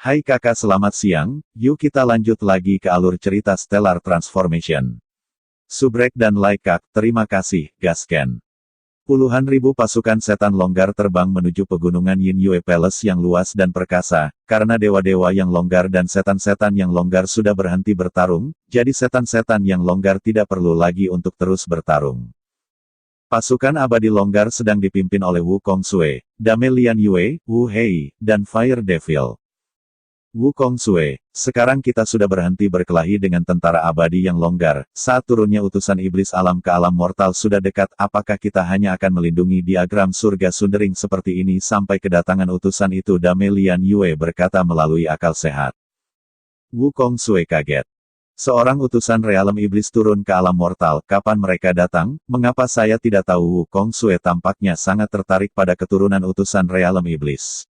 Hai kakak, selamat siang, yuk kita lanjut lagi ke alur cerita Stellar Transformation. Subrek dan like kak, terima kasih, gasken. Puluhan ribu pasukan setan longgar terbang menuju pegunungan Yin Yue Palace yang luas dan perkasa, karena dewa-dewa yang longgar dan setan-setan yang longgar sudah berhenti bertarung, jadi setan-setan yang longgar tidak perlu lagi untuk terus bertarung. Pasukan abadi longgar sedang dipimpin oleh Wu Kongsue, Dame Lian Yue, Wu Hei, dan Fire Devil. Wu Kongsue, sekarang kita sudah berhenti berkelahi dengan tentara abadi yang longgar, saat turunnya utusan iblis alam ke alam mortal sudah dekat, apakah kita hanya akan melindungi diagram surga sundering seperti ini sampai kedatangan utusan itu? Dame Lian Yue berkata melalui akal sehat. Wu Kongsue kaget. Seorang utusan realem iblis turun ke alam mortal, kapan mereka datang, mengapa saya tidak tahu? Wu Kongsue tampaknya sangat tertarik pada keturunan utusan realem iblis.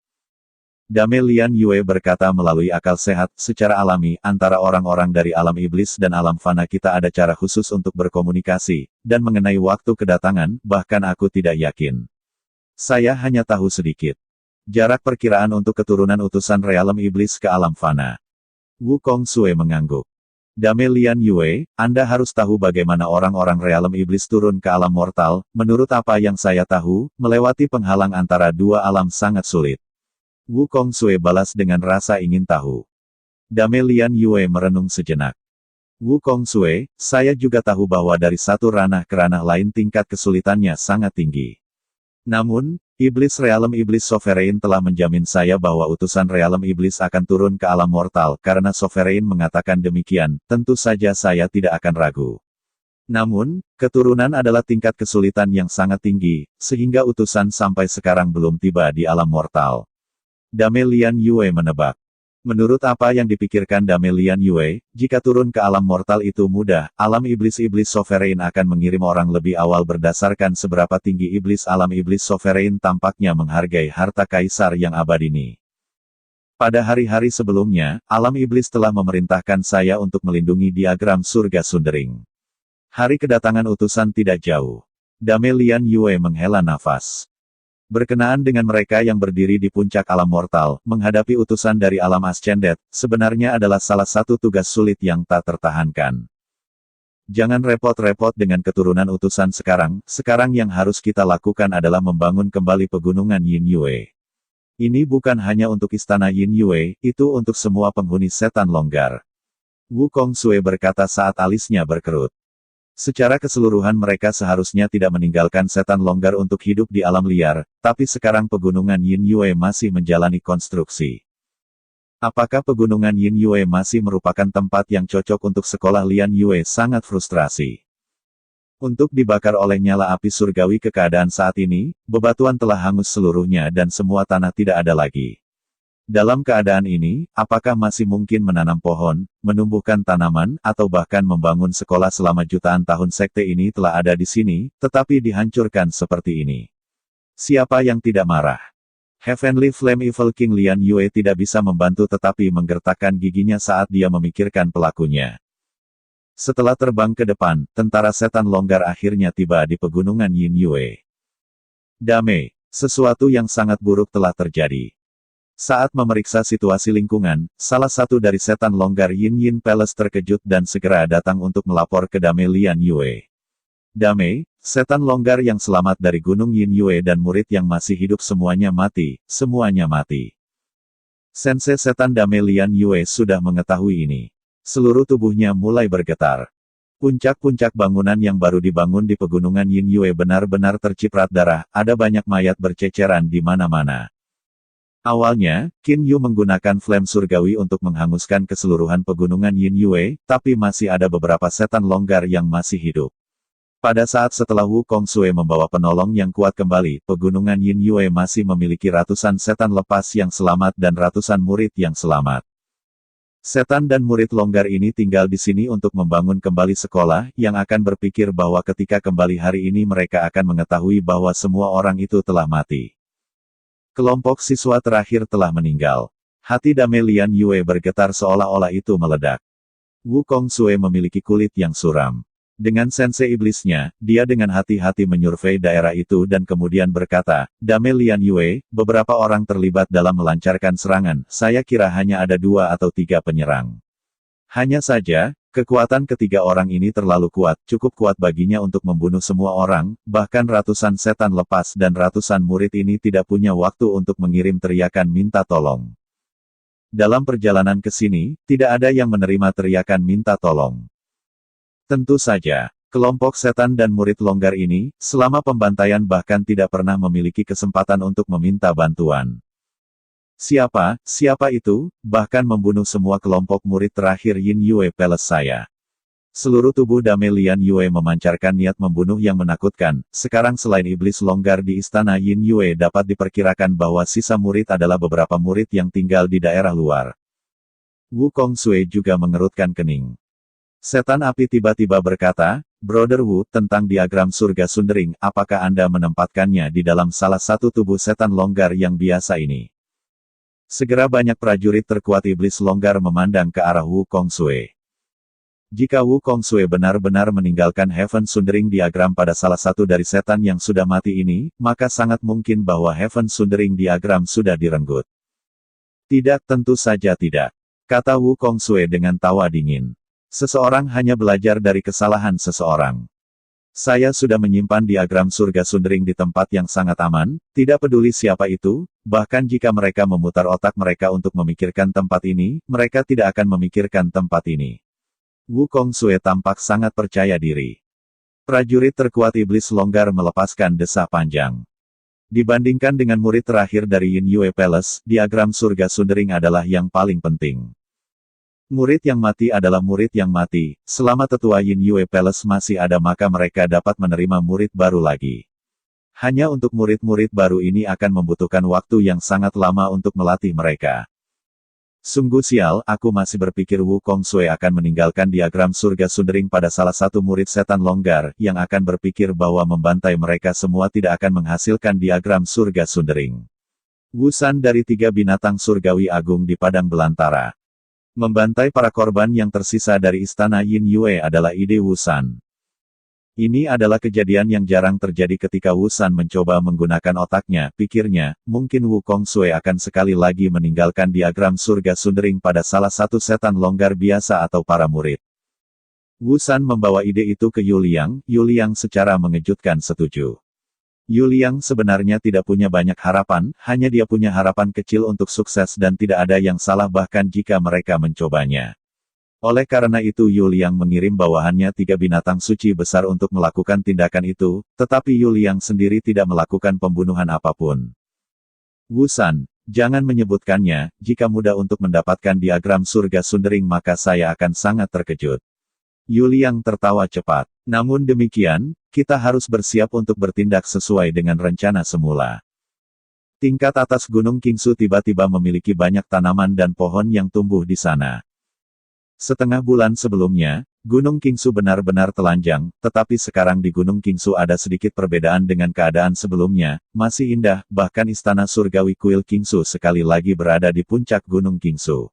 Dame Lian Yue berkata melalui akal sehat, secara alami, antara orang-orang dari alam iblis dan alam fana kita ada cara khusus untuk berkomunikasi, dan mengenai waktu kedatangan, bahkan aku tidak yakin. Saya hanya tahu sedikit. Jarak perkiraan untuk keturunan utusan realem iblis ke alam fana. Wu Kongsue mengangguk. Dame Lian Yue, Anda harus tahu bagaimana orang-orang realem iblis turun ke alam mortal, menurut apa yang saya tahu, melewati penghalang antara dua alam sangat sulit. Wu Kongsue balas dengan rasa ingin tahu. Dame Lian Yue merenung sejenak. Wu Kongsue, saya juga tahu bahwa dari satu ranah ke ranah lain tingkat kesulitannya sangat tinggi. Namun, iblis realem iblis sovereign telah menjamin saya bahwa utusan realem iblis akan turun ke alam mortal, karena sovereign mengatakan demikian, tentu saja saya tidak akan ragu. Namun, keturunan adalah tingkat kesulitan yang sangat tinggi, sehingga utusan sampai sekarang belum tiba di alam mortal. Dame Lian Yue menebak. Menurut apa yang dipikirkan Dame Lian Yue, jika turun ke alam mortal itu mudah, alam iblis-iblis sovereign akan mengirim orang lebih awal berdasarkan seberapa tinggi iblis. Alam iblis sovereign tampaknya menghargai harta kaisar yang abadi ini. Pada hari-hari sebelumnya, alam iblis telah memerintahkan saya untuk melindungi diagram surga sundering. Hari kedatangan utusan tidak jauh. Dame Lian Yue menghela nafas. Berkenaan dengan mereka yang berdiri di puncak alam mortal, menghadapi utusan dari alam ascendet, sebenarnya adalah salah satu tugas sulit yang tak tertahankan. Jangan repot-repot dengan keturunan utusan sekarang yang harus kita lakukan adalah membangun kembali pegunungan Yin Yue. Ini bukan hanya untuk istana Yin Yue, itu untuk semua penghuni setan longgar. Wu Kongsue berkata saat alisnya berkerut. Secara keseluruhan mereka seharusnya tidak meninggalkan setan longgar untuk hidup di alam liar, tapi sekarang pegunungan Yin Yue masih menjalani konstruksi. Apakah pegunungan Yin Yue masih merupakan tempat yang cocok untuk sekolah? Lian Yue sangat frustrasi. Untuk dibakar oleh nyala api surgawi ke keadaan saat ini, bebatuan telah hangus seluruhnya dan semua tanah tidak ada lagi. Dalam keadaan ini, apakah masih mungkin menanam pohon, menumbuhkan tanaman, atau bahkan membangun sekolah selama jutaan tahun? Sekte ini telah ada di sini, tetapi dihancurkan seperti ini. Siapa yang tidak marah? Heavenly Flame Evil King Lian Yue tidak bisa membantu tetapi menggertakkan giginya saat dia memikirkan pelakunya. Setelah terbang ke depan, tentara setan longgar akhirnya tiba di pegunungan Yin Yue. Dame, sesuatu yang sangat buruk telah terjadi. Saat memeriksa situasi lingkungan, salah satu dari setan longgar Yin Palace terkejut dan segera datang untuk melapor ke Dame Lian Yue. Dame, setan longgar yang selamat dari Gunung Yin Yue dan murid yang masih hidup semuanya mati, semuanya mati. Sensei setan Dame Lian Yue sudah mengetahui ini. Seluruh tubuhnya mulai bergetar. Puncak-puncak bangunan yang baru dibangun di pegunungan Yin Yue benar-benar terciprat darah, ada banyak mayat berceceran di mana-mana. Awalnya, Qin Yu menggunakan flame surgawi untuk menghanguskan keseluruhan pegunungan Yin Yue, tapi masih ada beberapa setan longgar yang masih hidup. Pada saat setelah Wu Kongsue membawa penolong yang kuat kembali, pegunungan Yin Yue masih memiliki ratusan setan lepas yang selamat dan ratusan murid yang selamat. Setan dan murid longgar ini tinggal di sini untuk membangun kembali sekolah, yang akan berpikir bahwa ketika kembali hari ini mereka akan mengetahui bahwa semua orang itu telah mati. Kelompok siswa terakhir telah meninggal. Hati Dame Lian Yue bergetar seolah-olah itu meledak. Wu Kongsue memiliki kulit yang suram. Dengan sensei iblisnya, dia dengan hati-hati menyurvei daerah itu dan kemudian berkata, Dame Lian Yue, beberapa orang terlibat dalam melancarkan serangan, saya kira hanya ada 2 atau 3 penyerang. Hanya saja, kekuatan ketiga orang ini terlalu kuat, cukup kuat baginya untuk membunuh semua orang, bahkan ratusan setan lepas dan ratusan murid ini tidak punya waktu untuk mengirim teriakan minta tolong. Dalam perjalanan ke sini, tidak ada yang menerima teriakan minta tolong. Tentu saja, kelompok setan dan murid longgar ini, selama pembantaian bahkan tidak pernah memiliki kesempatan untuk meminta bantuan. Siapa itu, bahkan membunuh semua kelompok murid terakhir Yin Yue Palace saya. Seluruh tubuh Dame Lian Yue memancarkan niat membunuh yang menakutkan, sekarang selain iblis longgar di istana Yin Yue dapat diperkirakan bahwa sisa murid adalah beberapa murid yang tinggal di daerah luar. Wu Kongsue juga mengerutkan kening. Setan api tiba-tiba berkata, Brother Wu, tentang diagram surga sundering, apakah Anda menempatkannya di dalam salah satu tubuh setan longgar yang biasa ini? Segera banyak prajurit terkuat iblis longgar memandang ke arah Wu Kongsue. Jika Wu Kongsue benar-benar meninggalkan Heaven Sundering diagram pada salah satu dari setan yang sudah mati ini, maka sangat mungkin bahwa Heaven Sundering diagram sudah direnggut. Tidak, tentu saja tidak, kata Wu Kongsue dengan tawa dingin. Seseorang hanya belajar dari kesalahan seseorang. Saya sudah menyimpan diagram surga sundering di tempat yang sangat aman, tidak peduli siapa itu, bahkan jika mereka memutar otak mereka untuk memikirkan tempat ini, mereka tidak akan memikirkan tempat ini. Wu Kongsue tampak sangat percaya diri. Prajurit terkuat iblis longgar melepaskan desah panjang. Dibandingkan dengan murid terakhir dari Yin Yue Palace, diagram surga sundering adalah yang paling penting. Murid yang mati adalah murid yang mati, selama tetua Yin Yue Palace masih ada maka mereka dapat menerima murid baru lagi. Hanya untuk murid-murid baru ini akan membutuhkan waktu yang sangat lama untuk melatih mereka. Sungguh sial, aku masih berpikir Wu Kongsue akan meninggalkan diagram surga sundering pada salah satu murid setan longgar, yang akan berpikir bahwa membantai mereka semua tidak akan menghasilkan diagram surga sundering. Wusan dari 3 binatang surgawi agung di padang belantara. Membantai para korban yang tersisa dari istana Yin Yue adalah ide Wusan. Ini adalah kejadian yang jarang terjadi ketika Wusan mencoba menggunakan otaknya, pikirnya, mungkin Wu Kongsue akan sekali lagi meninggalkan diagram surga sundering pada salah satu setan longgar biasa atau para murid. Wusan membawa ide itu ke Yu Liang secara mengejutkan setuju. Yu Liang sebenarnya tidak punya banyak harapan, hanya dia punya harapan kecil untuk sukses dan tidak ada yang salah bahkan jika mereka mencobanya. Oleh karena itu Yu Liang mengirim bawahannya 3 binatang suci besar untuk melakukan tindakan itu, tetapi Yu Liang sendiri tidak melakukan pembunuhan apapun. Wusan, jangan menyebutkannya, jika mudah untuk mendapatkan diagram surga sundering maka saya akan sangat terkejut. Yu Liang tertawa cepat. Namun demikian, kita harus bersiap untuk bertindak sesuai dengan rencana semula. Tingkat atas Gunung Qingsu tiba-tiba memiliki banyak tanaman dan pohon yang tumbuh di sana. Setengah bulan sebelumnya, Gunung Qingsu benar-benar telanjang, tetapi sekarang di Gunung Qingsu ada sedikit perbedaan dengan keadaan sebelumnya, masih indah, bahkan istana surgawi kuil Qingsu sekali lagi berada di puncak Gunung Qingsu.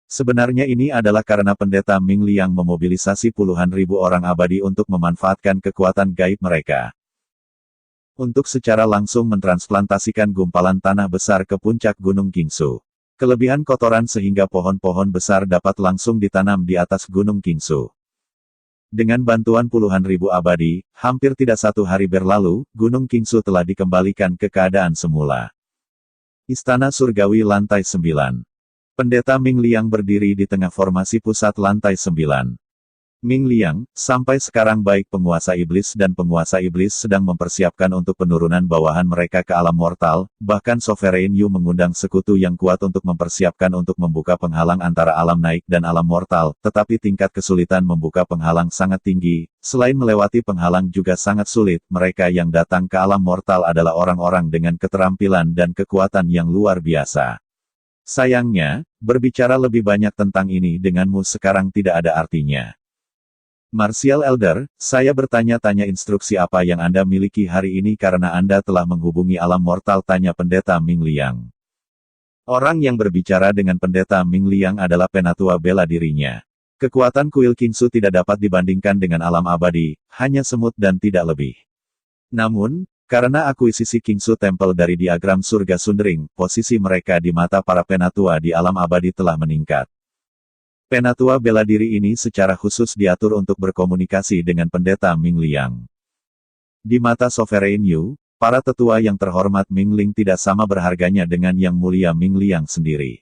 Sebenarnya ini adalah karena pendeta Ming Liang memobilisasi puluhan ribu orang abadi untuk memanfaatkan kekuatan gaib mereka. Untuk secara langsung mentransplantasikan gumpalan tanah besar ke puncak Gunung Qingsu. Kelebihan kotoran sehingga pohon-pohon besar dapat langsung ditanam di atas Gunung Qingsu. Dengan bantuan puluhan ribu abadi, hampir tidak 1 hari berlalu, Gunung Qingsu telah dikembalikan ke keadaan semula. Istana Surgawi Lantai 9. Pendeta Ming Liang berdiri di tengah formasi pusat lantai 9. Ming Liang, sampai sekarang baik penguasa iblis dan penguasa iblis sedang mempersiapkan untuk penurunan bawahan mereka ke alam mortal, bahkan Sovereign Yu mengundang sekutu yang kuat untuk mempersiapkan untuk membuka penghalang antara alam naik dan alam mortal, tetapi tingkat kesulitan membuka penghalang sangat tinggi, selain melewati penghalang juga sangat sulit, mereka yang datang ke alam mortal adalah orang-orang dengan keterampilan dan kekuatan yang luar biasa. Sayangnya, berbicara lebih banyak tentang ini denganmu sekarang tidak ada artinya. Martial Elder, saya bertanya-tanya instruksi apa yang Anda miliki hari ini karena Anda telah menghubungi alam mortal, tanya pendeta Ming Liang. Orang yang berbicara dengan pendeta Ming Liang adalah penatua bela dirinya. Kekuatan kuil Kingsu tidak dapat dibandingkan dengan alam abadi, hanya semut dan tidak lebih. Namun, karena akuisisi Kingsu Temple dari diagram surga Sundering, posisi mereka di mata para penatua di alam abadi telah meningkat. Penatua bela diri ini secara khusus diatur untuk berkomunikasi dengan pendeta Ming Liang. Di mata Sovereign Yu, para tetua yang terhormat Ming Ling tidak sama berharganya dengan yang mulia Ming Liang sendiri.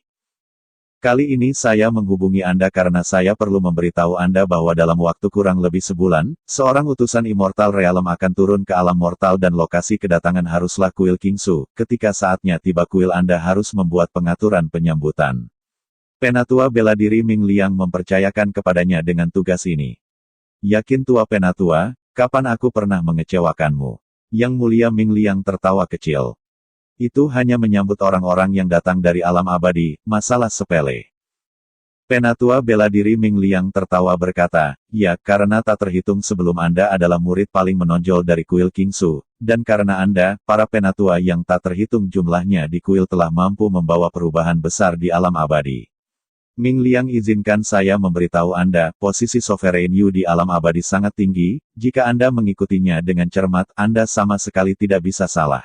Kali ini saya menghubungi Anda karena saya perlu memberitahu Anda bahwa dalam waktu kurang lebih sebulan, seorang utusan Immortal Realm akan turun ke alam mortal dan lokasi kedatangan haruslah kuil Kingsu. Ketika saatnya tiba kuil Anda harus membuat pengaturan penyambutan. Penatua bela diri Ming Liang mempercayakan kepadanya dengan tugas ini. Yakin tua penatua, kapan aku pernah mengecewakanmu? Yang mulia Ming Liang tertawa kecil. Itu hanya menyambut orang-orang yang datang dari alam abadi, masalah sepele. Penatua bela diri Ming Liang tertawa berkata, ya karena tak terhitung sebelum Anda adalah murid paling menonjol dari kuil Kingsu, dan karena Anda, para penatua yang tak terhitung jumlahnya di kuil telah mampu membawa perubahan besar di alam abadi. Ming Liang izinkan saya memberitahu Anda, posisi Sovereign Yu di alam abadi sangat tinggi, jika Anda mengikutinya dengan cermat, Anda sama sekali tidak bisa salah.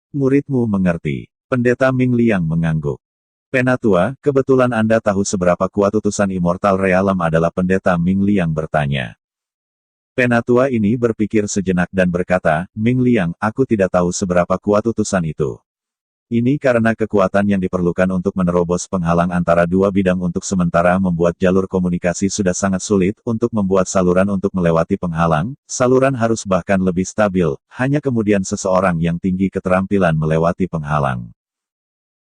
Muridmu mengerti. Pendeta Ming Liang mengangguk. Penatua, kebetulan Anda tahu seberapa kuat utusan Immortal Realm adalah pendeta Ming Liang bertanya. Penatua ini berpikir sejenak dan berkata, Ming Liang, aku tidak tahu seberapa kuat utusan itu. Ini karena kekuatan yang diperlukan untuk menerobos penghalang antara dua bidang untuk sementara membuat jalur komunikasi sudah sangat sulit, untuk membuat saluran untuk melewati penghalang, saluran harus bahkan lebih stabil, hanya kemudian seseorang yang tinggi keterampilan melewati penghalang.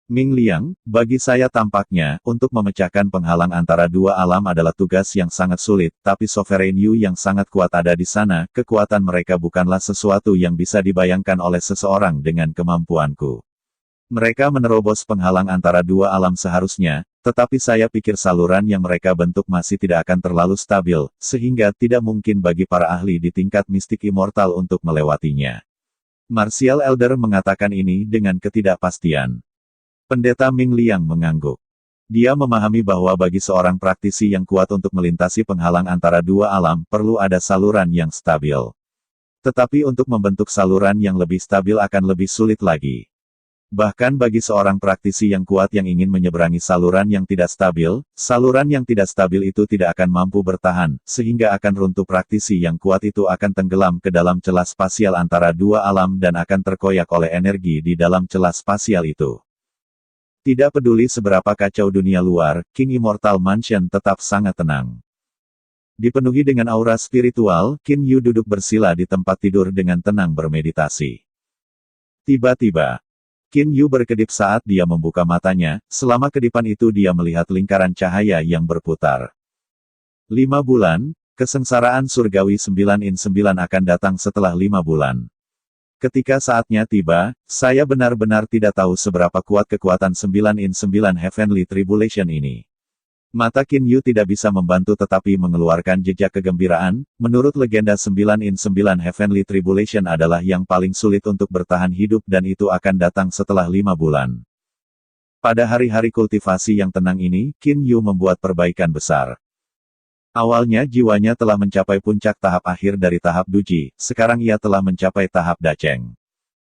Ming Liang, bagi saya tampaknya, untuk memecahkan penghalang antara dua alam adalah tugas yang sangat sulit, tapi Sovereign Yu yang sangat kuat ada di sana, kekuatan mereka bukanlah sesuatu yang bisa dibayangkan oleh seseorang dengan kemampuanku. Mereka menerobos penghalang antara dua alam seharusnya, tetapi saya pikir saluran yang mereka bentuk masih tidak akan terlalu stabil, sehingga tidak mungkin bagi para ahli di tingkat mistik immortal untuk melewatinya. Martial Elder mengatakan ini dengan ketidakpastian. Pendeta Ming Liang mengangguk. Dia memahami bahwa bagi seorang praktisi yang kuat untuk melintasi penghalang antara dua alam, perlu ada saluran yang stabil. Tetapi untuk membentuk saluran yang lebih stabil akan lebih sulit lagi. Bahkan bagi seorang praktisi yang kuat yang ingin menyeberangi saluran yang tidak stabil itu tidak akan mampu bertahan, sehingga akan runtuh. Praktisi yang kuat itu akan tenggelam ke dalam celah spasial antara dua alam dan akan terkoyak oleh energi di dalam celah spasial itu. Tidak peduli seberapa kacau dunia luar, King Immortal Mansion tetap sangat tenang. Dipenuhi dengan aura spiritual, Qin Yu duduk bersila di tempat tidur dengan tenang bermeditasi. Tiba-tiba, Qin Yu berkedip saat dia membuka matanya, selama kedipan itu dia melihat lingkaran cahaya yang berputar. 5 bulan, kesengsaraan surgawi 9 akan datang setelah 5 bulan. Ketika saatnya tiba, saya benar-benar tidak tahu seberapa kuat kekuatan 9 Heavenly Tribulation ini. Mata Qin Yu tidak bisa membantu tetapi mengeluarkan jejak kegembiraan. Menurut legenda 9 Heavenly Tribulation adalah yang paling sulit untuk bertahan hidup dan itu akan datang setelah 5 bulan. Pada hari-hari kultivasi yang tenang ini, Qin Yu membuat perbaikan besar. Awalnya jiwanya telah mencapai puncak tahap akhir dari tahap Duji, sekarang ia telah mencapai tahap Daceng.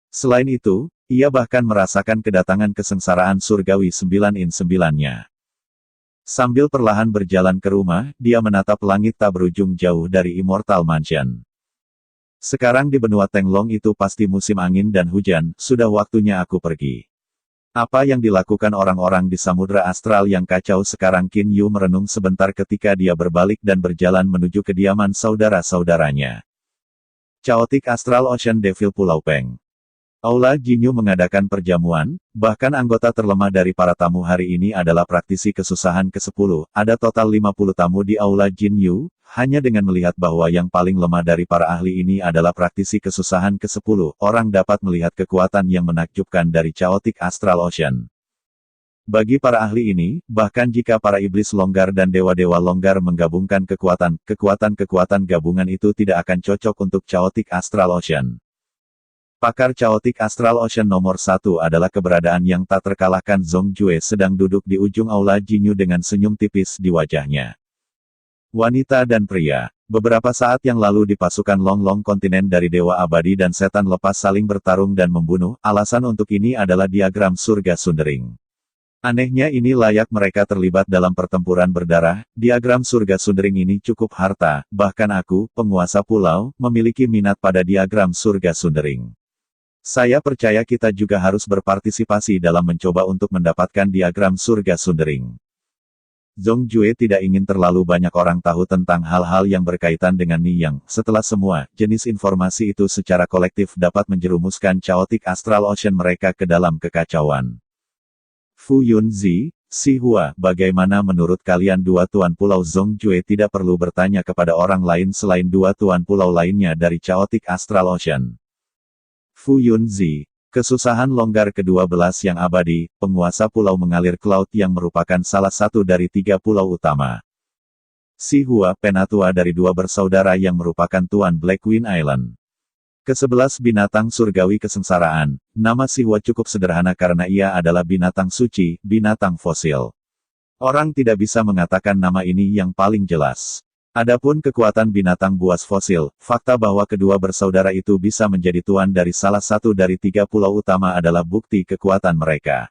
Selain itu, ia bahkan merasakan kedatangan kesengsaraan surgawi 9-nya. Sambil perlahan berjalan ke rumah, dia menatap langit tak berujung jauh dari Immortal Mansion. Sekarang di benua Tenglong itu pasti musim angin dan hujan, sudah waktunya aku pergi. Apa yang dilakukan orang-orang di Samudra Astral yang kacau sekarang? Qin Yu merenung sebentar ketika dia berbalik dan berjalan menuju kediaman saudara-saudaranya. Chaotic Astral Ocean Devil Pulau Peng. Aula Jinyu mengadakan perjamuan, bahkan anggota terlemah dari para tamu hari ini adalah praktisi kesusahan ke-10, ada total 50 tamu di Aula Jinyu, hanya dengan melihat bahwa yang paling lemah dari para ahli ini adalah praktisi kesusahan ke-10, orang dapat melihat kekuatan yang menakjubkan dari Chaotic Astral Ocean. Bagi para ahli ini, bahkan jika para iblis longgar dan dewa-dewa longgar menggabungkan kekuatan gabungan itu tidak akan cocok untuk Chaotic Astral Ocean. Pakar Chaotic Astral Ocean nomor 1 adalah keberadaan yang tak terkalahkan. Zhong Jue sedang duduk di ujung Aula Jinyu dengan senyum tipis di wajahnya. Wanita dan pria. Beberapa saat yang lalu di pasukan Long kontinen dari Dewa Abadi dan Setan Lepas saling bertarung dan membunuh, alasan untuk ini adalah diagram surga Sundering. Anehnya ini layak mereka terlibat dalam pertempuran berdarah, diagram surga Sundering ini cukup harta, bahkan aku, penguasa pulau, memiliki minat pada diagram surga Sundering. Saya percaya kita juga harus berpartisipasi dalam mencoba untuk mendapatkan diagram surga Sundering. Zhong Jue tidak ingin terlalu banyak orang tahu tentang hal-hal yang berkaitan dengan Niyang. Setelah semua, jenis informasi itu secara kolektif dapat menjerumuskan Chaotic Astral Ocean mereka ke dalam kekacauan. Fu Yunzi, Si Hua, bagaimana menurut kalian dua tuan pulau? Zhong Jue tidak perlu bertanya kepada orang lain selain dua tuan pulau lainnya dari Chaotic Astral Ocean. Fu Yunzi, kesusahan longgar ke-12 yang abadi, penguasa pulau mengalir Cloud yang merupakan salah satu dari 3 pulau utama. Si Hua, penatua dari 2 bersaudara yang merupakan tuan Blackwing Island. Ke-11 binatang surgawi kesengsaraan, nama Si Hua cukup sederhana karena ia adalah binatang suci, binatang fosil. Orang tidak bisa mengatakan nama ini yang paling jelas. Adapun kekuatan binatang buas fosil, fakta bahwa kedua bersaudara itu bisa menjadi tuan dari salah satu dari 3 pulau utama adalah bukti kekuatan mereka.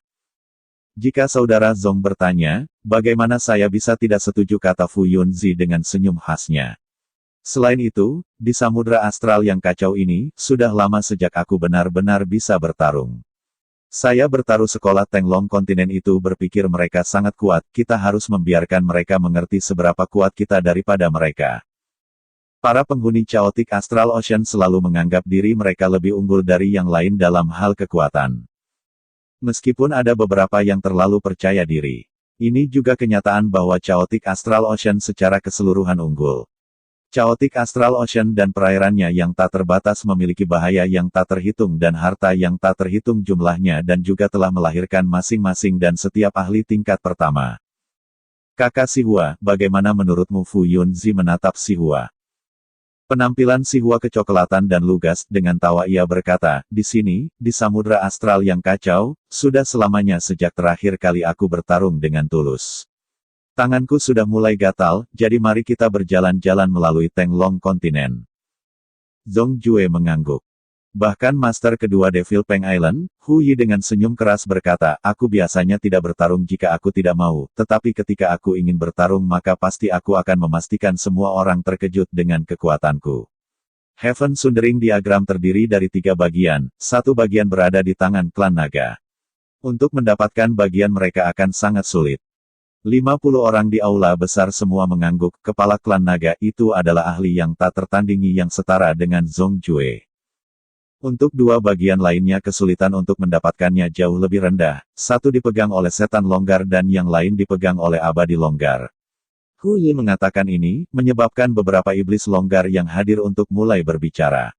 Jika saudara Zhong bertanya, bagaimana saya bisa tidak setuju, kata Fu Yunzi dengan senyum khasnya. Selain itu, di samudra astral yang kacau ini, sudah lama sejak aku benar-benar bisa bertarung. Saya bertaruh sekolah Teng Long kontinen itu berpikir mereka sangat kuat, kita harus membiarkan mereka mengerti seberapa kuat kita daripada mereka. Para penghuni Chaotic Astral Ocean selalu menganggap diri mereka lebih unggul dari yang lain dalam hal kekuatan. Meskipun ada beberapa yang terlalu percaya diri. Ini juga kenyataan bahwa Chaotic Astral Ocean secara keseluruhan unggul. Chaotic Astral Ocean dan perairannya yang tak terbatas memiliki bahaya yang tak terhitung dan harta yang tak terhitung jumlahnya dan juga telah melahirkan masing-masing dan setiap ahli tingkat pertama. Kakak Si Hua, bagaimana menurutmu? Fu Yunzi menatap Si Hua. Penampilan Si Hua kecoklatan dan lugas, dengan tawa ia berkata, di sini, di samudra astral yang kacau, sudah selamanya sejak terakhir kali aku bertarung dengan tulus. Tanganku sudah mulai gatal, jadi mari kita berjalan-jalan melalui Teng Long kontinen. Zhong Jue mengangguk. Bahkan master kedua Devil Peng Island, Hu Yi dengan senyum keras berkata, aku biasanya tidak bertarung jika aku tidak mau, tetapi ketika aku ingin bertarung maka pasti aku akan memastikan semua orang terkejut dengan kekuatanku. Heaven Sundering diagram terdiri dari 3 bagian, 1 bagian berada di tangan klan naga. Untuk mendapatkan bagian mereka akan sangat sulit. 50 orang di aula besar semua mengangguk, kepala klan naga itu adalah ahli yang tak tertandingi yang setara dengan Zhong Jue. Untuk 2 bagian lainnya kesulitan untuk mendapatkannya jauh lebih rendah, 1 dipegang oleh setan longgar dan yang lain dipegang oleh abadi longgar. Hu Yi mengatakan ini, menyebabkan beberapa iblis longgar yang hadir untuk mulai berbicara.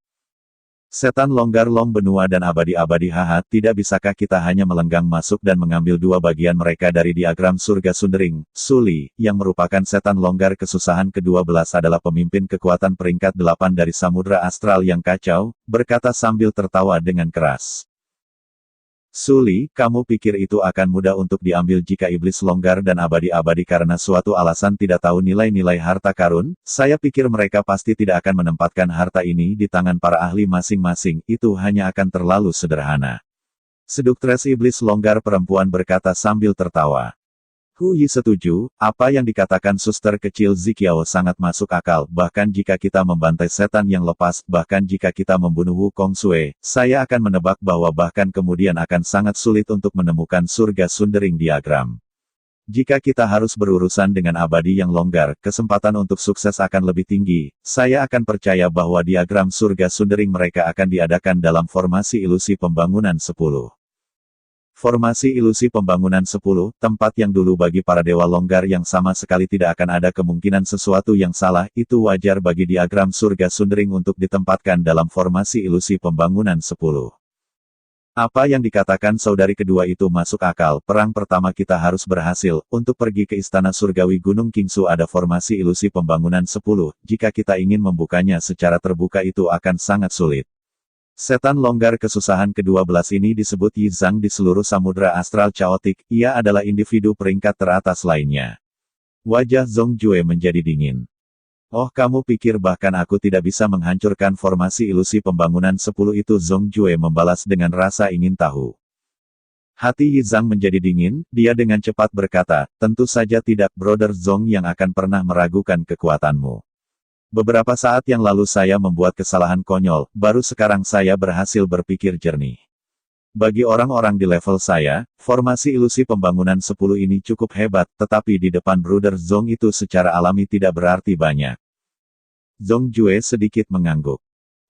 Setan longgar Long benua dan abadi-abadi haha, tidak bisakah kita hanya melenggang masuk dan mengambil 2 bagian mereka dari diagram surga Sundering? Suli, yang merupakan setan longgar kesusahan ke-12 adalah pemimpin kekuatan peringkat 8 dari samudra astral yang kacau, berkata sambil tertawa dengan keras. Suli, kamu pikir itu akan mudah untuk diambil jika iblis longgar dan abadi-abadi karena suatu alasan tidak tahu nilai-nilai harta karun? Saya pikir mereka pasti tidak akan menempatkan harta ini di tangan para ahli masing-masing, itu hanya akan terlalu sederhana. Seduktres iblis longgar perempuan berkata sambil tertawa. Hu Yi setuju, apa yang dikatakan suster kecil Ziqiao sangat masuk akal, bahkan jika kita membantai setan yang lepas, bahkan jika kita membunuh Wu Kongsue, saya akan menebak bahwa bahkan kemudian akan sangat sulit untuk menemukan surga Sundering diagram. Jika kita harus berurusan dengan abadi yang longgar, kesempatan untuk sukses akan lebih tinggi. Saya akan percaya bahwa diagram surga Sundering mereka akan diadakan dalam formasi ilusi pembangunan 10. Formasi ilusi pembangunan 10, tempat yang dulu bagi para dewa longgar yang sama sekali tidak akan ada kemungkinan sesuatu yang salah, itu wajar bagi diagram surga Sundering untuk ditempatkan dalam formasi ilusi pembangunan 10. Apa yang dikatakan saudari kedua itu masuk akal, perang pertama kita harus berhasil, untuk pergi ke istana surgawi Gunung Kingsu ada formasi ilusi pembangunan 10, jika kita ingin membukanya secara terbuka itu akan sangat sulit. Setan longgar kesusahan ke-12 ini disebut Yi Zhang di seluruh samudra astral Chaotic, ia adalah individu peringkat teratas lainnya. Wajah Zhong Jue menjadi dingin. Oh, kamu pikir bahkan aku tidak bisa menghancurkan formasi ilusi pembangunan 10 itu? Zhong Jue membalas dengan rasa ingin tahu. Hati Yizang menjadi dingin, dia dengan cepat berkata, tentu saja tidak, Brother Zhong yang akan pernah meragukan kekuatanmu. Beberapa saat yang lalu saya membuat kesalahan konyol, baru sekarang saya berhasil berpikir jernih. Bagi orang-orang di level saya, formasi ilusi pembangunan 10 ini cukup hebat, tetapi di depan Brother Zhong itu secara alami tidak berarti banyak. Zhong Jue sedikit mengangguk.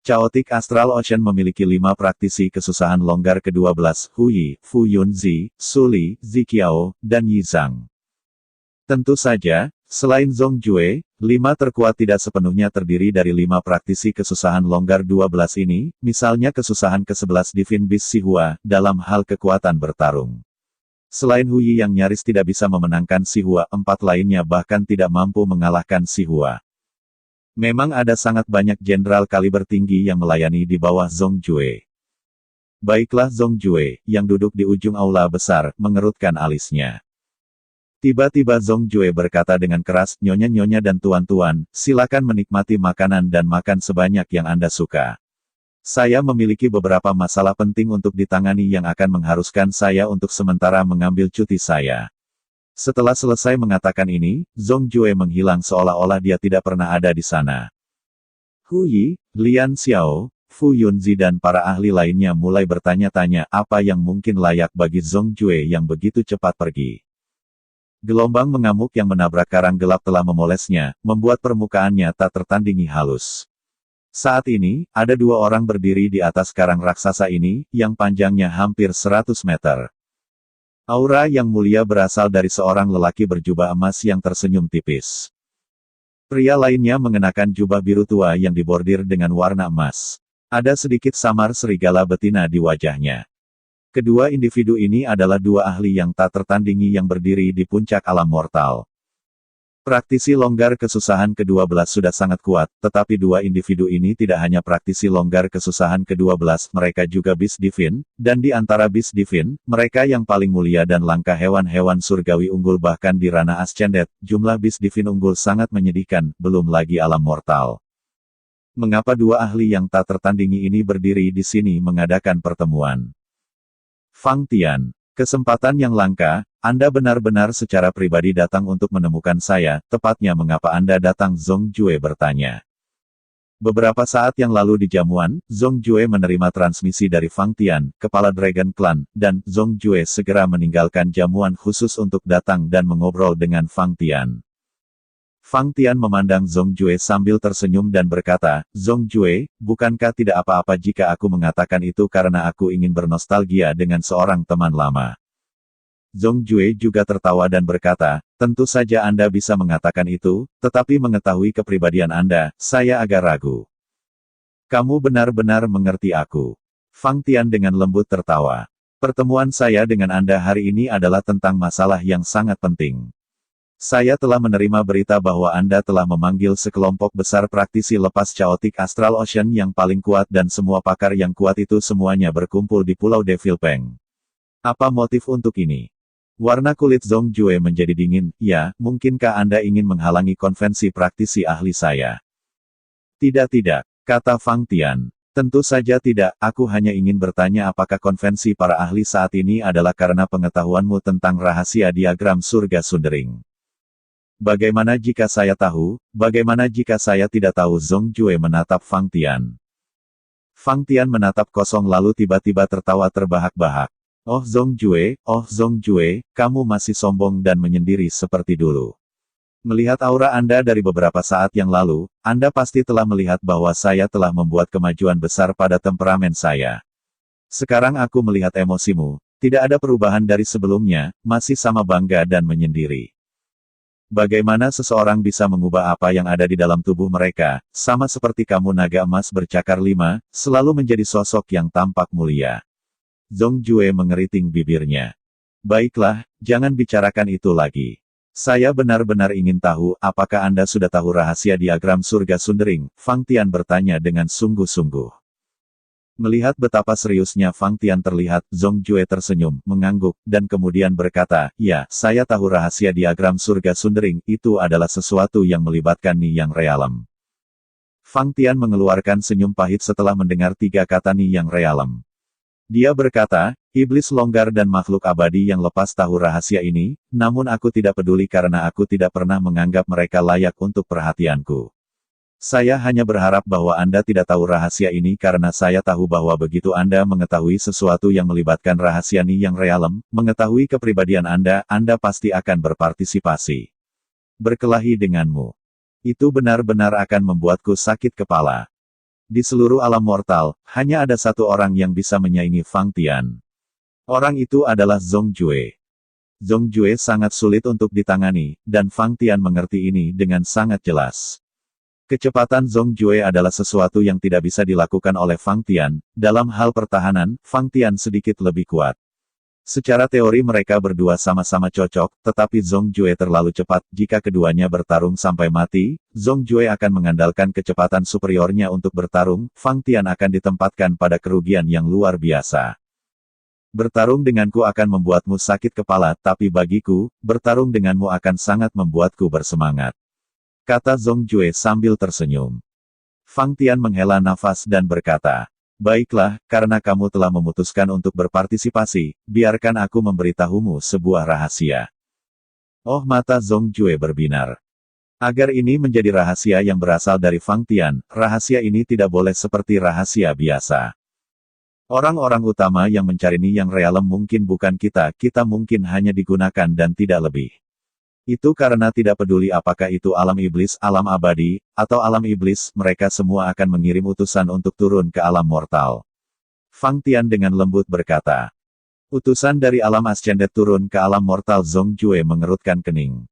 Chaotic Astral Ocean memiliki 5 praktisi kesusahan longgar ke-12, Hu Yi, Fu Yunzi, Su Li, Ziqiao, dan Yizang. Tentu saja, selain Zhong Jue, 5 terkuat tidak sepenuhnya terdiri dari 5 praktisi kesusahan longgar 12 ini, misalnya kesusahan ke-11 Divine Beast Sihua, dalam hal kekuatan bertarung. Selain Hu Yi yang nyaris tidak bisa memenangkan Sihua, 4 lainnya bahkan tidak mampu mengalahkan Sihua. Memang ada sangat banyak jenderal kaliber tinggi yang melayani di bawah Zhong Jue. Baiklah, Zhong Jue, yang duduk di ujung aula besar, mengerutkan alisnya. Tiba-tiba Zhong Jue berkata dengan keras, Nyonya-nyonya dan tuan-tuan, silakan menikmati makanan dan makan sebanyak yang Anda suka. Saya memiliki beberapa masalah penting untuk ditangani yang akan mengharuskan saya untuk sementara mengambil cuti saya. Setelah selesai mengatakan ini, Zhong Jue menghilang seolah-olah dia tidak pernah ada di sana. Hu Yi, Lian Xiao, Fu Yunzi dan para ahli lainnya mulai bertanya-tanya apa yang mungkin layak bagi Zhong Jue yang begitu cepat pergi. Gelombang mengamuk yang menabrak karang gelap telah memolesnya, membuat permukaannya tak tertandingi halus. Saat ini, ada 2 orang berdiri di atas karang raksasa ini, yang panjangnya hampir 100 meter. Aura yang mulia berasal dari seorang lelaki berjubah emas yang tersenyum tipis. Pria lainnya mengenakan jubah biru tua yang dibordir dengan warna emas. Ada sedikit samar serigala betina di wajahnya. Kedua individu ini adalah 2 ahli yang tak tertandingi yang berdiri di puncak alam mortal. Praktisi longgar kesusahan ke-12 sudah sangat kuat, tetapi 2 individu ini tidak hanya praktisi longgar kesusahan ke-12, mereka juga Beast Divine, dan di antara Beast Divine, mereka yang paling mulia dan langka hewan-hewan surgawi unggul bahkan di ranah Ascended, jumlah Beast Divine unggul sangat menyedihkan, belum lagi alam mortal. Mengapa 2 ahli yang tak tertandingi ini berdiri di sini mengadakan pertemuan? Fang Tian, kesempatan yang langka, Anda benar-benar secara pribadi datang untuk menemukan saya, tepatnya mengapa Anda datang? Zhong Jue bertanya. Beberapa saat yang lalu di jamuan, Zhong Jue menerima transmisi dari Fang Tian, kepala Dragon Clan, dan Zhong Jue segera meninggalkan jamuan khusus untuk datang dan mengobrol dengan Fang Tian. Fang Tian memandang Zhong Jue sambil tersenyum dan berkata, Zhong Jue, bukankah tidak apa-apa jika aku mengatakan itu karena aku ingin bernostalgia dengan seorang teman lama? Zhong Jue juga tertawa dan berkata, tentu saja Anda bisa mengatakan itu, tetapi mengetahui kepribadian Anda, saya agak ragu. Kamu benar-benar mengerti aku. Fang Tian dengan lembut tertawa. Pertemuan saya dengan Anda hari ini adalah tentang masalah yang sangat penting. Saya telah menerima berita bahwa Anda telah memanggil sekelompok besar praktisi lepas Chaotic Astral Ocean yang paling kuat dan semua pakar yang kuat itu semuanya berkumpul di Pulau Devil Peng. Apa motif untuk ini? Warna kulit Zhong Jue menjadi dingin, ya, mungkinkah Anda ingin menghalangi konvensi praktisi ahli saya? Tidak, kata Fang Tian. Tentu saja tidak, aku hanya ingin bertanya apakah konvensi para ahli saat ini adalah karena pengetahuanmu tentang rahasia diagram surga Sundering. Bagaimana jika saya tahu, bagaimana jika saya tidak tahu? Zhong Jue menatap Fang Tian. Fang Tian menatap kosong lalu tiba-tiba tertawa terbahak-bahak. Oh Zhong Jue, kamu masih sombong dan menyendiri seperti dulu. Melihat aura Anda dari beberapa saat yang lalu, Anda pasti telah melihat bahwa saya telah membuat kemajuan besar pada temperamen saya. Sekarang aku melihat emosimu, tidak ada perubahan dari sebelumnya, masih sama bangga dan menyendiri. Bagaimana seseorang bisa mengubah apa yang ada di dalam tubuh mereka, sama seperti kamu naga emas bercakar 5, selalu menjadi sosok yang tampak mulia. Zhong Jue mengeriting bibirnya. Baiklah, jangan bicarakan itu lagi. Saya benar-benar ingin tahu, apakah Anda sudah tahu rahasia diagram surga Sundering? Fang Tian bertanya dengan sungguh-sungguh. Melihat betapa seriusnya Fang Tian terlihat, Zhong Jue tersenyum, mengangguk, dan kemudian berkata, "Ya, saya tahu rahasia diagram surga Sundering, itu adalah sesuatu yang melibatkan Ni Yang Realem." Fang Tian mengeluarkan senyum pahit setelah mendengar 3 kata Ni Yang Realem. Dia berkata, "Iblis longgar dan makhluk abadi yang lepas tahu rahasia ini, namun aku tidak peduli karena aku tidak pernah menganggap mereka layak untuk perhatianku. Saya hanya berharap bahwa Anda tidak tahu rahasia ini karena saya tahu bahwa begitu Anda mengetahui sesuatu yang melibatkan rahasia Ni Yang Realem, mengetahui kepribadian Anda pasti akan berpartisipasi. Berkelahi denganmu. Itu benar-benar akan membuatku sakit kepala." Di seluruh alam mortal, hanya ada satu orang yang bisa menyaingi Fang Tian. Orang itu adalah Zhong Jue. Zhong Jue sangat sulit untuk ditangani, dan Fang Tian mengerti ini dengan sangat jelas. Kecepatan Zhong Jue adalah sesuatu yang tidak bisa dilakukan oleh Fang Tian. Dalam hal pertahanan, Fang Tian sedikit lebih kuat. Secara teori mereka berdua sama-sama cocok, tetapi Zhong Jue terlalu cepat. Jika keduanya bertarung sampai mati, Zhong Jue akan mengandalkan kecepatan superiornya untuk bertarung. Fang Tian akan ditempatkan pada kerugian yang luar biasa. Bertarung denganku akan membuatmu sakit kepala, tapi bagiku, bertarung denganmu akan sangat membuatku bersemangat, kata Zhong Jue sambil tersenyum. Fang Tian menghela nafas dan berkata, "Baiklah, karena kamu telah memutuskan untuk berpartisipasi, biarkan aku memberitahumu sebuah rahasia." Oh, mata Zhong Jue berbinar. Agar ini menjadi rahasia yang berasal dari Fang Tian, rahasia ini tidak boleh seperti rahasia biasa. Orang-orang utama yang mencari Ni Yang Realem mungkin bukan kita mungkin hanya digunakan dan tidak lebih. Itu karena tidak peduli apakah itu alam iblis, alam abadi, atau alam iblis, mereka semua akan mengirim utusan untuk turun ke alam mortal. Fang Tian dengan lembut berkata. Utusan dari alam ascendet turun ke alam mortal. Zhong Jue mengerutkan kening.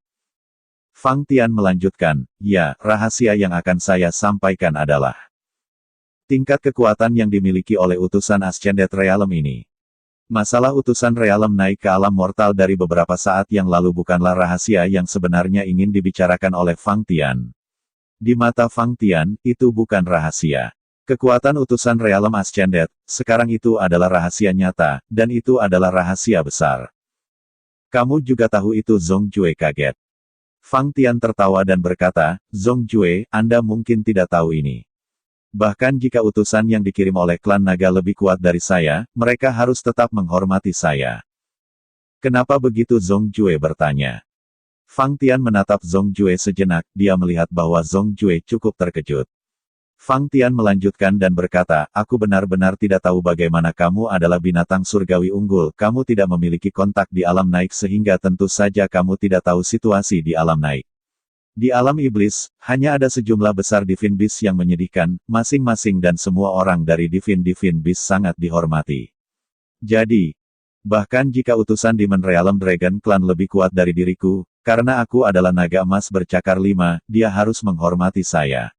Fang Tian melanjutkan, "Ya, rahasia yang akan saya sampaikan adalah tingkat kekuatan yang dimiliki oleh utusan ascendet realem ini. Masalah utusan realem naik ke alam mortal dari beberapa saat yang lalu bukanlah rahasia yang sebenarnya ingin dibicarakan oleh Fang Tian. Di mata Fang Tian, itu bukan rahasia. Kekuatan utusan realem ascendet, sekarang itu adalah rahasia nyata, dan itu adalah rahasia besar. Kamu juga tahu itu?" Zhong Jue kaget. Fang Tian tertawa dan berkata, "Zhong Jue, Anda mungkin tidak tahu ini. Bahkan jika utusan yang dikirim oleh klan naga lebih kuat dari saya, mereka harus tetap menghormati saya." "Kenapa begitu?" Zhong Jue bertanya. Fang Tian menatap Zhong Jue sejenak, dia melihat bahwa Zhong Jue cukup terkejut. Fang Tian melanjutkan dan berkata, "Aku benar-benar tidak tahu bagaimana kamu adalah binatang surgawi unggul, kamu tidak memiliki kontak di alam naik sehingga tentu saja kamu tidak tahu situasi di alam naik. Di alam iblis, hanya ada sejumlah besar Divine Beast yang menyedihkan, masing-masing dan semua orang dari Divine Beast sangat dihormati. Jadi, bahkan jika utusan Demon Realm Dragon Clan lebih kuat dari diriku, karena aku adalah naga emas bercakar 5, dia harus menghormati saya."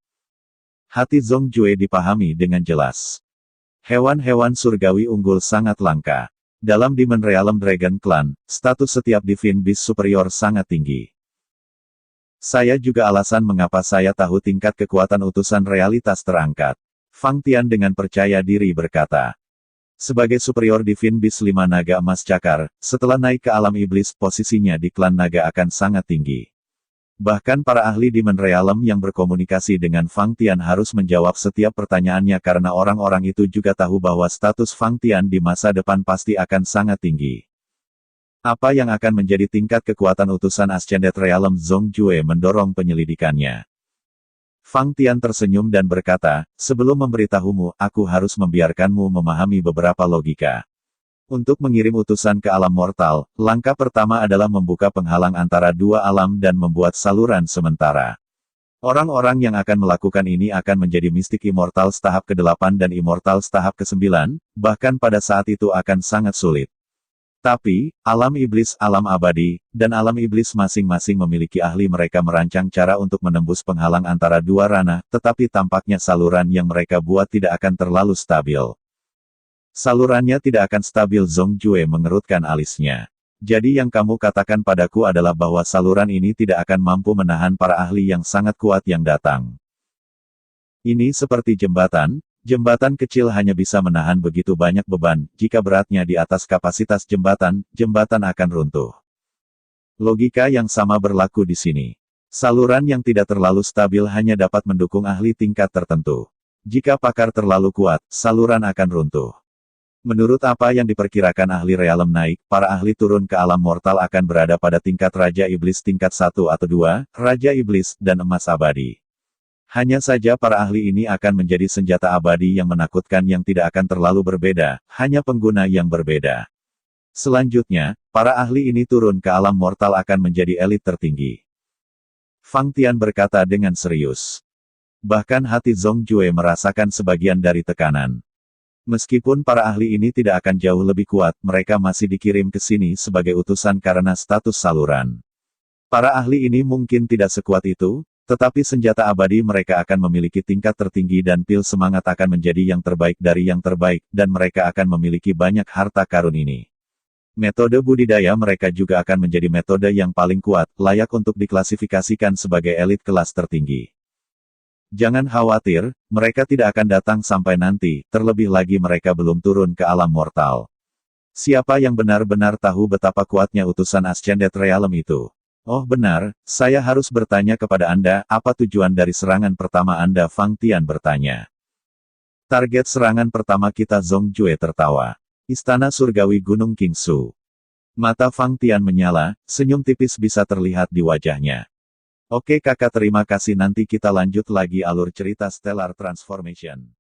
Hati Zhong Jue dipahami dengan jelas. Hewan-hewan surgawi unggul sangat langka. Dalam Demon Realm Dragon Clan, status setiap Divine Beast superior sangat tinggi. Saya juga alasan mengapa saya tahu tingkat kekuatan utusan realitas terangkat. Fang Tian dengan percaya diri berkata. Sebagai superior Divine Beast 5 naga emas cakar, setelah naik ke alam iblis, posisinya di klan naga akan sangat tinggi. Bahkan para ahli Demon Realm yang berkomunikasi dengan Fang Tian harus menjawab setiap pertanyaannya karena orang-orang itu juga tahu bahwa status Fang Tian di masa depan pasti akan sangat tinggi. Apa yang akan menjadi tingkat kekuatan utusan Ascendet Realm? Zhong Jue mendorong penyelidikannya. Fang Tian tersenyum dan berkata, "Sebelum memberitahumu, aku harus membiarkanmu memahami beberapa logika. Untuk mengirim utusan ke alam mortal, langkah pertama adalah membuka penghalang antara dua alam dan membuat saluran sementara. Orang-orang yang akan melakukan ini akan menjadi Mystic Immortals tahap ke-8 dan Immortals tahap ke-9, bahkan pada saat itu akan sangat sulit. Tapi, alam iblis, alam abadi, dan alam iblis masing-masing memiliki ahli mereka merancang cara untuk menembus penghalang antara dua ranah, tetapi tampaknya saluran yang mereka buat tidak akan terlalu stabil." "Salurannya tidak akan stabil?" Zhong Jue mengerutkan alisnya. "Jadi yang kamu katakan padaku adalah bahwa saluran ini tidak akan mampu menahan para ahli yang sangat kuat yang datang. Ini seperti jembatan, Jembatan kecil hanya bisa menahan begitu banyak beban, jika beratnya di atas kapasitas jembatan, jembatan akan runtuh. Logika yang sama berlaku di sini. Saluran yang tidak terlalu stabil hanya dapat mendukung ahli tingkat tertentu. Jika pakar terlalu kuat, saluran akan runtuh. Menurut apa yang diperkirakan ahli realem naik, para ahli turun ke alam mortal akan berada pada tingkat Raja Iblis tingkat 1 atau 2, Raja Iblis, dan emas abadi. Hanya saja para ahli ini akan menjadi senjata abadi yang menakutkan yang tidak akan terlalu berbeda, hanya pengguna yang berbeda. Selanjutnya, para ahli ini turun ke alam mortal akan menjadi elit tertinggi. Fang Tian berkata dengan serius. Bahkan hati Zhong Jue merasakan sebagian dari tekanan. Meskipun para ahli ini tidak akan jauh lebih kuat, mereka masih dikirim ke sini sebagai utusan karena status saluran. Para ahli ini mungkin tidak sekuat itu, tetapi senjata abadi mereka akan memiliki tingkat tertinggi dan pil semangat akan menjadi yang terbaik dari yang terbaik, dan mereka akan memiliki banyak harta karun ini. Metode budidaya mereka juga akan menjadi metode yang paling kuat, layak untuk diklasifikasikan sebagai elit kelas tertinggi. Jangan khawatir, mereka tidak akan datang sampai nanti, terlebih lagi mereka belum turun ke alam mortal. Siapa yang benar-benar tahu betapa kuatnya utusan Ascended Realm itu? Oh benar, saya harus bertanya kepada Anda, apa tujuan dari serangan pertama Anda? Fang Tian bertanya. Target serangan pertama kita. Zhong Jue tertawa. Istana Surgawi Gunung Qingsu. Mata Fang Tian menyala, senyum tipis bisa terlihat di wajahnya. Oke kakak, terima kasih, nanti kita lanjut lagi alur cerita Stellar Transformation.